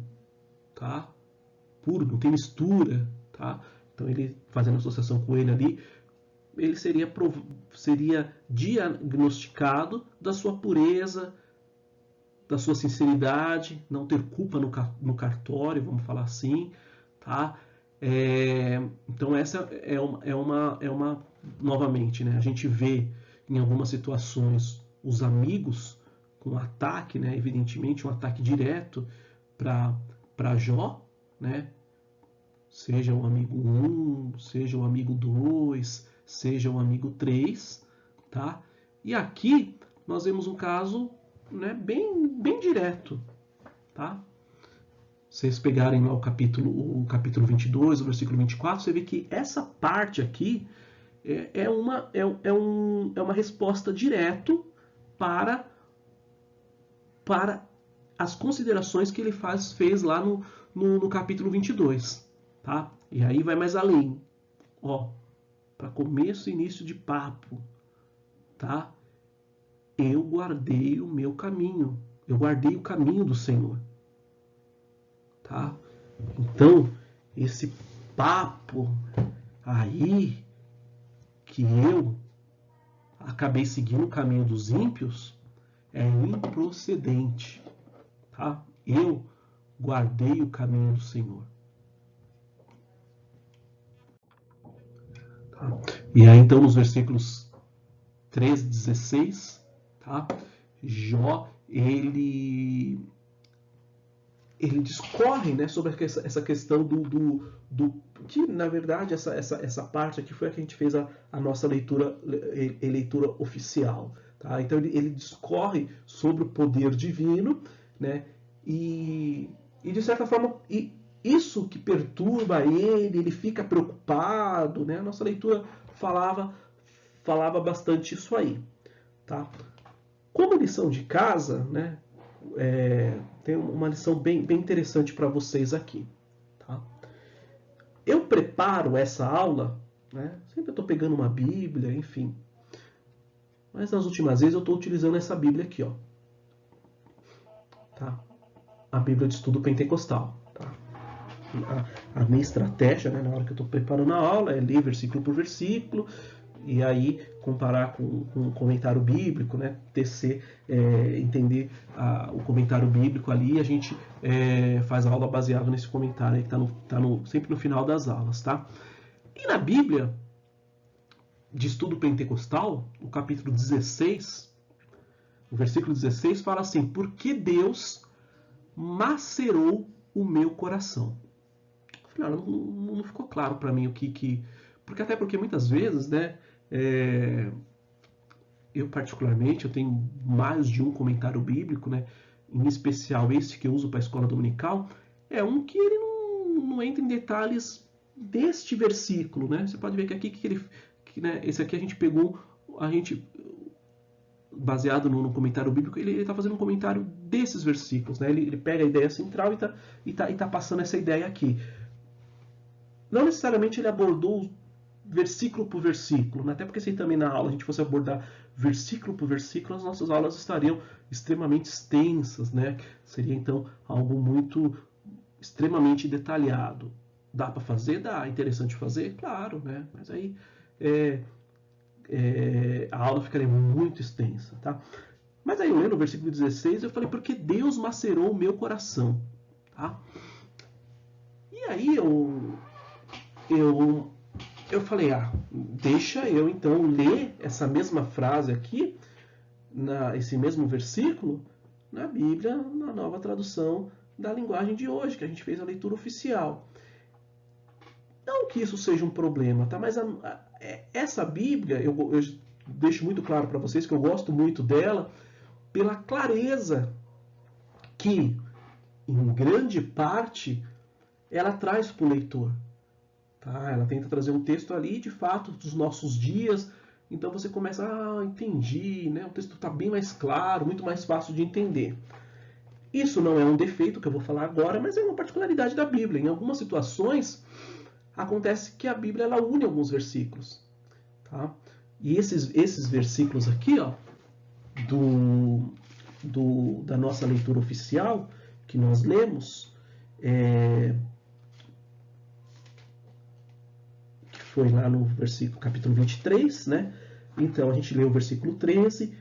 tá? Puro, não tem mistura, tá? Então ele, fazendo associação com ele ali, ele seria diagnosticado da sua pureza, da sua sinceridade, não ter culpa no cartório, vamos falar assim, tá? Então essa é uma novamente, né? A gente vê em algumas situações os amigos com ataque, né? Evidentemente um ataque direto para Jó, né? Seja o amigo 1, seja o amigo 2, seja o amigo 3, tá? E aqui nós vemos um caso, né, bem direto, tá? Se vocês pegarem lá o capítulo 22, o versículo 24, você vê que essa parte aqui é uma resposta direto para as considerações que ele fez lá no capítulo 22, tá? E aí vai mais além, ó, para começo e início de papo, tá? Eu guardei o meu caminho, eu guardei o caminho do Senhor, tá? Então, esse papo aí que eu acabei seguindo o caminho dos ímpios é improcedente, tá? tá? Eu guardei o caminho do Senhor. Tá? E aí então nos versículos 13, 16, tá? Jó, ele discorre, né, sobre essa questão do que, na verdade, essa parte aqui foi a que a gente fez a nossa leitura oficial. Tá? Então ele discorre sobre o poder divino, né, e de certa forma isso que perturba ele fica preocupado. Né? A nossa leitura falava bastante isso aí. Tá? Como lição de casa, né, tem uma lição bem interessante para vocês aqui. Tá? Eu preparo essa aula, né, sempre estou pegando uma Bíblia, enfim. Mas nas últimas vezes eu estou utilizando essa Bíblia aqui, ó. Tá? A Bíblia de Estudo Pentecostal. Tá? A minha estratégia, né, na hora que eu estou preparando a aula, é ler versículo por versículo, e aí comparar com um comentário bíblico, né, tecer, entender o comentário bíblico ali, e a gente faz a aula baseado nesse comentário aí, que está sempre no final das aulas. Tá? E na Bíblia de Estudo Pentecostal, o capítulo 16, o versículo 16 fala assim: porque Deus macerou o meu coração. Eu falei, não ficou claro para mim o que... Porque muitas vezes, né, eu particularmente, eu tenho mais de um comentário bíblico, né, em especial esse que eu uso para a escola dominical, é um que ele não entra em detalhes deste versículo. Né? Você pode ver que aqui, né, esse aqui a gente pegou, baseado no comentário bíblico, ele está fazendo um comentário desses versículos. Né? Ele pega a ideia central e tá passando essa ideia aqui. Não necessariamente ele abordou versículo por versículo, né? Até porque se também na aula a gente fosse abordar versículo por versículo, as nossas aulas estariam extremamente extensas, né? Seria então algo muito extremamente detalhado. Dá para fazer? Dá. Interessante fazer? Claro, né? Mas aí a aula ficaria muito extensa, tá? Mas aí eu lendo o versículo 16, eu falei, porque Deus macerou o meu coração, tá? E aí eu falei, deixa eu então ler essa mesma frase aqui, esse mesmo versículo, na Bíblia, na nova tradução da linguagem de hoje, que a gente fez a leitura oficial. Não que isso seja um problema, tá? Mas essa Bíblia, eu deixo muito claro para vocês que eu gosto muito dela pela clareza que, em grande parte, ela traz para o leitor. Tá? Ela tenta trazer um texto ali, de fato, dos nossos dias. Então você começa, entendi, né? O texto está bem mais claro, muito mais fácil de entender. Isso não é um defeito que eu vou falar agora, mas é uma particularidade da Bíblia. Em algumas situações, acontece que a Bíblia ela une alguns versículos. Tá? E esses versículos aqui, ó, da nossa leitura oficial, que nós lemos, foi lá no versículo, capítulo 23, né? Então a gente leu o versículo 13.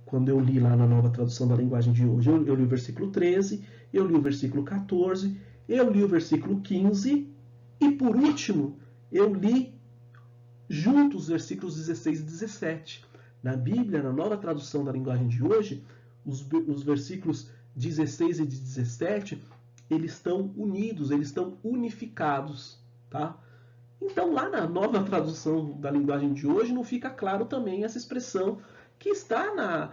Quando eu li lá na nova tradução da linguagem de hoje, eu li o versículo 13, eu li o versículo 14, eu li o versículo 15 e por último eu li juntos os versículos 16 e 17. Na Bíblia, na nova tradução da linguagem de hoje, os versículos 16 e 17, eles estão unidos, eles estão unificados, tá? Então, lá na nova tradução da linguagem de hoje, não fica claro também essa expressão que está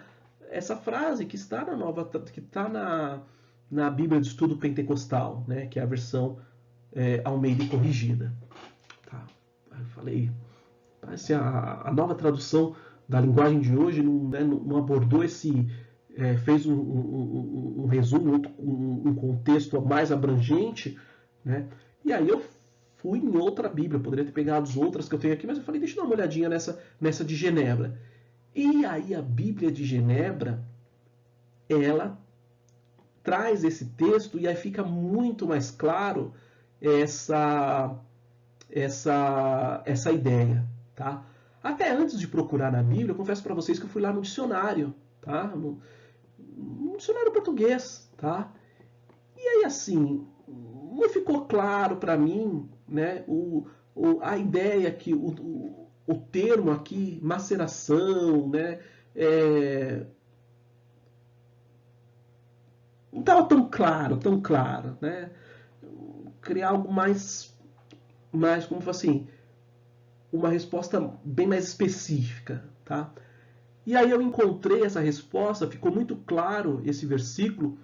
essa frase que está na Bíblia de Estudo Pentecostal, né, que é a versão Almeida corrigida. Tá? Eu falei, parece a nova tradução da linguagem de hoje não abordou fez um resumo, um contexto mais abrangente, né? E aí eu fui em outra Bíblia, eu poderia ter pegado as outras que eu tenho aqui, mas eu falei, deixa eu dar uma olhadinha nessa de Genebra. E aí a Bíblia de Genebra, ela traz esse texto e aí fica muito mais claro essa ideia, tá? Até antes de procurar na Bíblia, eu confesso para vocês que eu fui lá no dicionário, tá? um dicionário português, tá? E aí, assim, não ficou claro para mim, né, a ideia que o termo aqui, maceração, né, não estava tão claro, né? Criar algo mais como assim, uma resposta bem mais específica, tá? E aí eu encontrei essa resposta, ficou muito claro esse versículo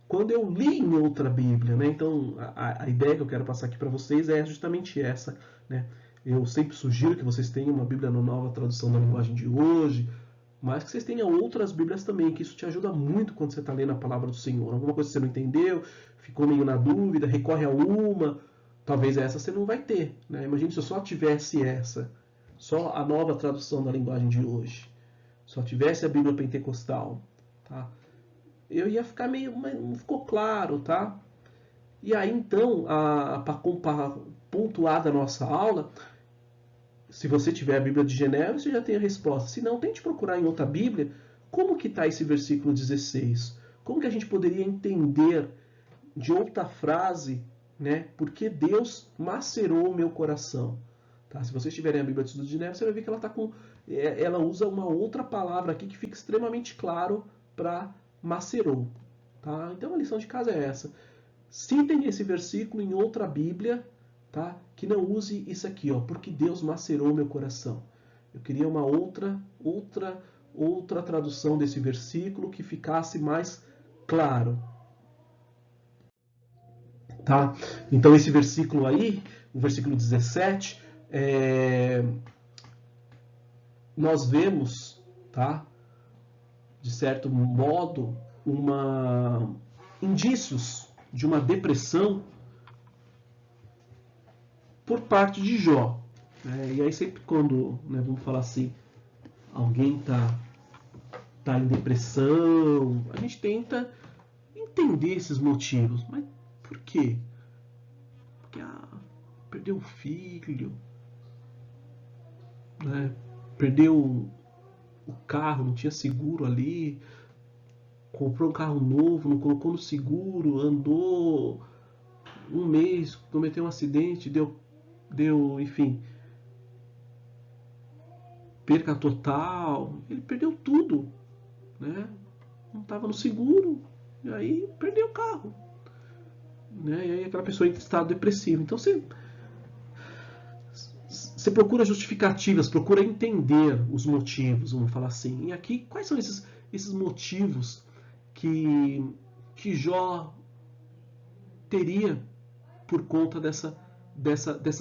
quando eu li em outra Bíblia, né? Então a ideia que eu quero passar aqui para vocês é justamente essa, né? Eu sempre sugiro que vocês tenham uma Bíblia na Nova Tradução da Linguagem de hoje, mas que vocês tenham outras Bíblias também, que isso te ajuda muito quando você está lendo a palavra do Senhor. Alguma coisa que você não entendeu, ficou meio na dúvida, recorre a uma, talvez essa você não vai ter, né? Imagine se eu só tivesse essa, só a Nova Tradução da Linguagem de hoje, só tivesse a Bíblia Pentecostal, tá? Eu ia ficar meio, mas não ficou claro, tá? E aí então, para pontuar da nossa aula, se você tiver a Bíblia de Genebra, você já tem a resposta. Se não, tente procurar em outra Bíblia como que está esse versículo 16. Como que a gente poderia entender de outra frase, né? Porque Deus macerou o meu coração. Tá? Se vocês tiverem a Bíblia de Genebra, você vai ver que ela usa uma outra palavra aqui que fica extremamente claro para macerou. Tá? Então a lição de casa é essa. Citem esse versículo em outra Bíblia, tá? Que não use isso aqui, ó, porque Deus macerou meu coração. Eu queria uma outra tradução desse versículo que ficasse mais claro, tá? Então esse versículo aí, o versículo 17, nós vemos, tá? De certo modo, indícios de uma depressão por parte de Jó. E aí sempre quando, né, vamos falar assim, alguém tá em depressão, a gente tenta entender esses motivos. Mas por quê? Porque perdeu um filho, né? Perdeu o carro, não tinha seguro ali, comprou um carro novo, não colocou no seguro, andou um mês, cometeu um acidente, enfim, perca total, ele perdeu tudo, né? Não estava no seguro, e aí perdeu o carro, né? E aí aquela pessoa entra em estado depressivo. Então você procura justificativas, procura entender os motivos, vamos falar assim. E aqui, quais são esses motivos que Jó teria por conta dessa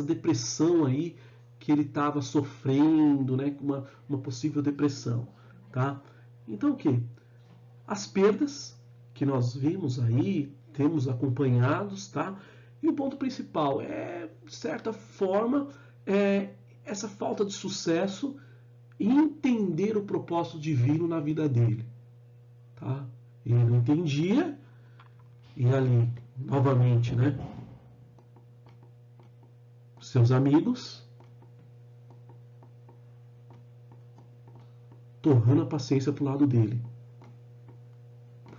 depressão aí que ele estava sofrendo, né? Uma possível depressão, tá? Então o que? As perdas que nós vimos aí, temos acompanhados, tá? E o ponto principal é, de certa forma, essa falta de sucesso em entender o propósito divino na vida dele, tá? Ele não entendia, e ali, novamente, né? Seus amigos torrando a paciência pro lado dele,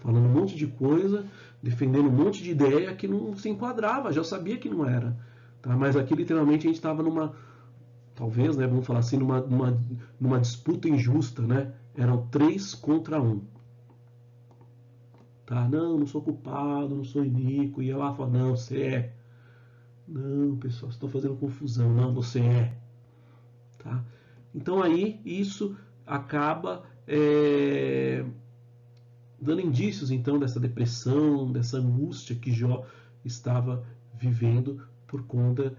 falando um monte de coisa, defendendo um monte de ideia que não se enquadrava, já sabia que não era, tá? Mas aqui literalmente a gente estava talvez, né, vamos falar assim, numa disputa injusta, né? Eram 3 contra 1. Tá? Não sou culpado, não sou iníquo. E ela fala, não, você é. Não, pessoal, estão fazendo confusão. Não, você é. Tá? Então aí isso acaba dando indícios então dessa depressão, dessa angústia que Jó estava vivendo por conta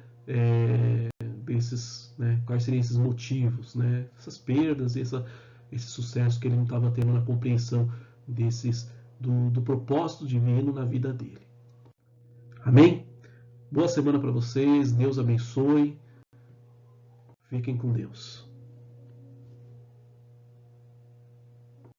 desses, né, quais seriam esses motivos, né, essas perdas, esse sucesso que ele não estava tendo na compreensão do propósito divino na vida dele. Amém? Boa semana para vocês, Deus abençoe, fiquem com Deus.